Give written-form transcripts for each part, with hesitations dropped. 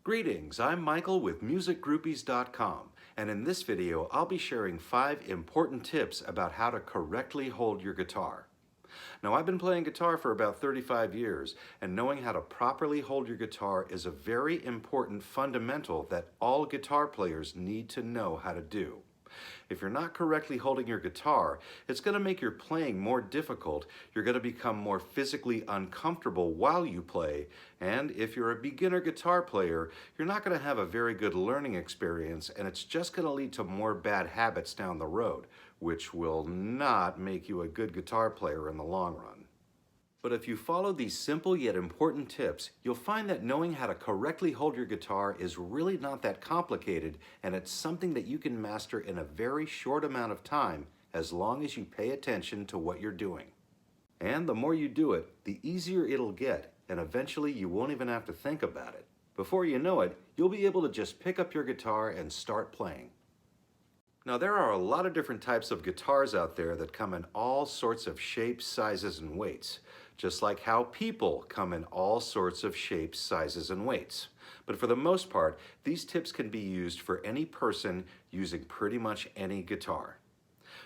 Greetings, I'm Michael with MusicGroupies.com, and in this video I'll be sharing 5 important tips about how to correctly hold your guitar. Now, I've been playing guitar for about 35 years, and knowing how to properly hold your guitar is a very important fundamental that all guitar players need to know how to do. If you're not correctly holding your guitar, it's going to make your playing more difficult, you're going to become more physically uncomfortable while you play, and if you're a beginner guitar player, you're not going to have a very good learning experience, and it's just going to lead to more bad habits down the road, which will not make you a good guitar player in the long run. But if you follow these simple yet important tips, you'll find that knowing how to correctly hold your guitar is really not that complicated, and it's something that you can master in a very short amount of time as long as you pay attention to what you're doing. And the more you do it, the easier it'll get, and eventually you won't even have to think about it. Before you know it, you'll be able to just pick up your guitar and start playing. Now, there are a lot of different types of guitars out there that come in all sorts of shapes, sizes, and weights, just like how people come in all sorts of shapes, sizes, and weights. But for the most part, these tips can be used for any person using pretty much any guitar.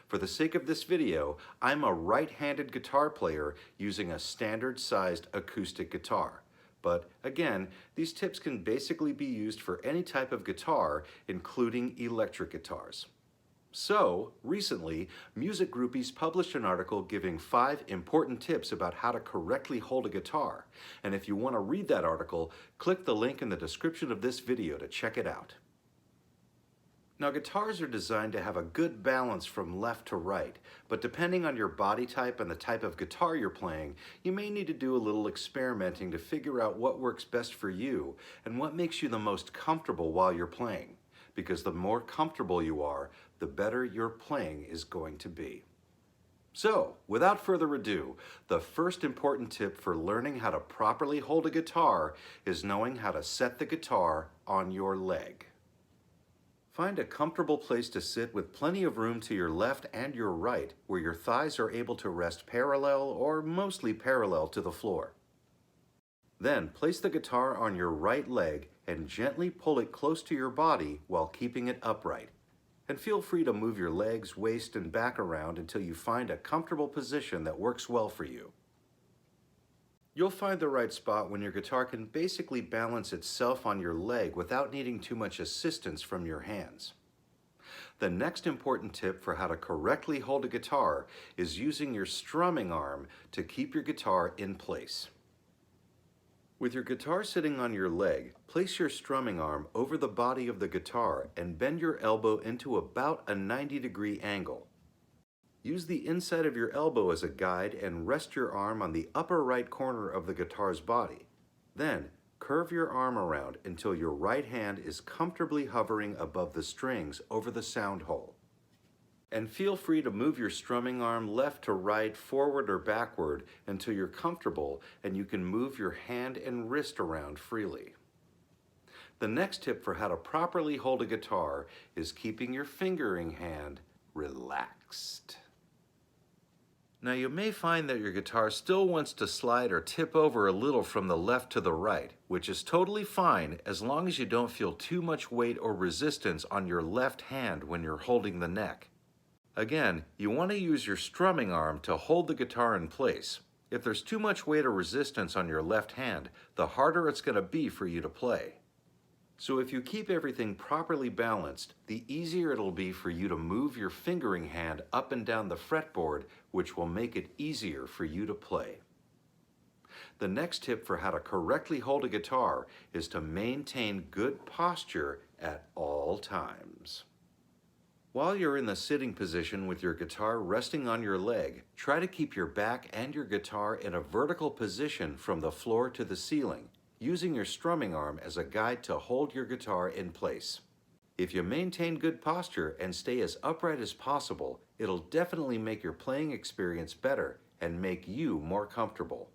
For the sake of this video, I'm a right-handed guitar player using a standard-sized acoustic guitar. But again, these tips can basically be used for any type of guitar, including electric guitars. So, recently, Music Groupies published an article giving 5 important tips about how to correctly hold a guitar. And if you want to read that article, click the link in the description of this video to check it out. Now, guitars are designed to have a good balance from left to right, but depending on your body type and the type of guitar you're playing, you may need to do a little experimenting to figure out what works best for you and what makes you the most comfortable while you're playing. Because the more comfortable you are, the better your playing is going to be. So, without further ado, the first important tip for learning how to properly hold a guitar is knowing how to set the guitar on your leg. Find a comfortable place to sit with plenty of room to your left and your right, where your thighs are able to rest parallel or mostly parallel to the floor. Then place the guitar on your right leg and gently pull it close to your body while keeping it upright. And feel free to move your legs, waist, and back around until you find a comfortable position that works well for you. You'll find the right spot when your guitar can basically balance itself on your leg without needing too much assistance from your hands. The next important tip for how to correctly hold a guitar is using your strumming arm to keep your guitar in place. With your guitar sitting on your leg, place your strumming arm over the body of the guitar and bend your elbow into about a 90-degree angle. Use the inside of your elbow as a guide and rest your arm on the upper right corner of the guitar's body. Then, curve your arm around until your right hand is comfortably hovering above the strings over the sound hole. And feel free to move your strumming arm left to right, forward or backward until you're comfortable and you can move your hand and wrist around freely. The next tip for how to properly hold a guitar is keeping your fingering hand relaxed. Now, you may find that your guitar still wants to slide or tip over a little from the left to the right, which is totally fine as long as you don't feel too much weight or resistance on your left hand when you're holding the neck. Again, you want to use your strumming arm to hold the guitar in place. If there's too much weight or resistance on your left hand, the harder it's going to be for you to play. So if you keep everything properly balanced, the easier it'll be for you to move your fingering hand up and down the fretboard, which will make it easier for you to play. The next tip for how to correctly hold a guitar is to maintain good posture at all times. While you're in the sitting position with your guitar resting on your leg, try to keep your back and your guitar in a vertical position from the floor to the ceiling, using your strumming arm as a guide to hold your guitar in place. If you maintain good posture and stay as upright as possible, it'll definitely make your playing experience better and make you more comfortable.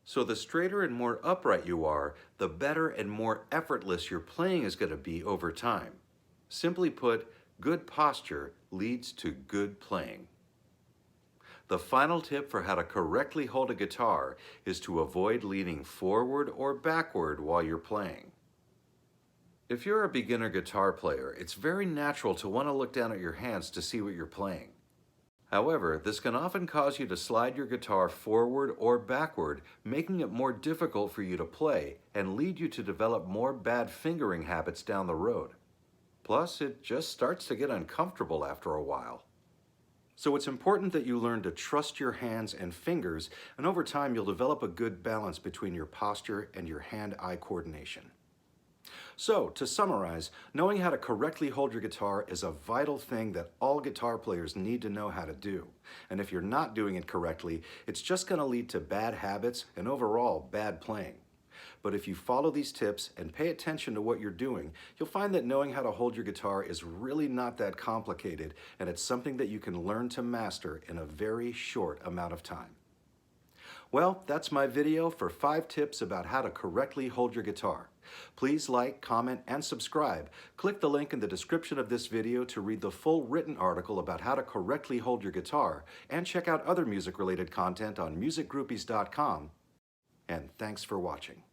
So the straighter and more upright you are, the better and more effortless your playing is going to be over time. Simply put, good posture leads to good playing. The final tip for how to correctly hold a guitar is to avoid leaning forward or backward while you're playing. If you're a beginner guitar player, it's very natural to want to look down at your hands to see what you're playing. However, this can often cause you to slide your guitar forward or backward, making it more difficult for you to play and lead you to develop more bad fingering habits down the road. Plus, it just starts to get uncomfortable after a while. So it's important that you learn to trust your hands and fingers, and over time you'll develop a good balance between your posture and your hand-eye coordination. So, to summarize, knowing how to correctly hold your guitar is a vital thing that all guitar players need to know how to do. And if you're not doing it correctly, it's just going to lead to bad habits and overall bad playing. But if you follow these tips and pay attention to what you're doing, you'll find that knowing how to hold your guitar is really not that complicated, and it's something that you can learn to master in a very short amount of time. Well, that's my video for 5 tips about how to correctly hold your guitar. Please like, comment, and subscribe. Click the link in the description of this video to read the full written article about how to correctly hold your guitar, and check out other music-related content on musicgroupies.com. And thanks for watching.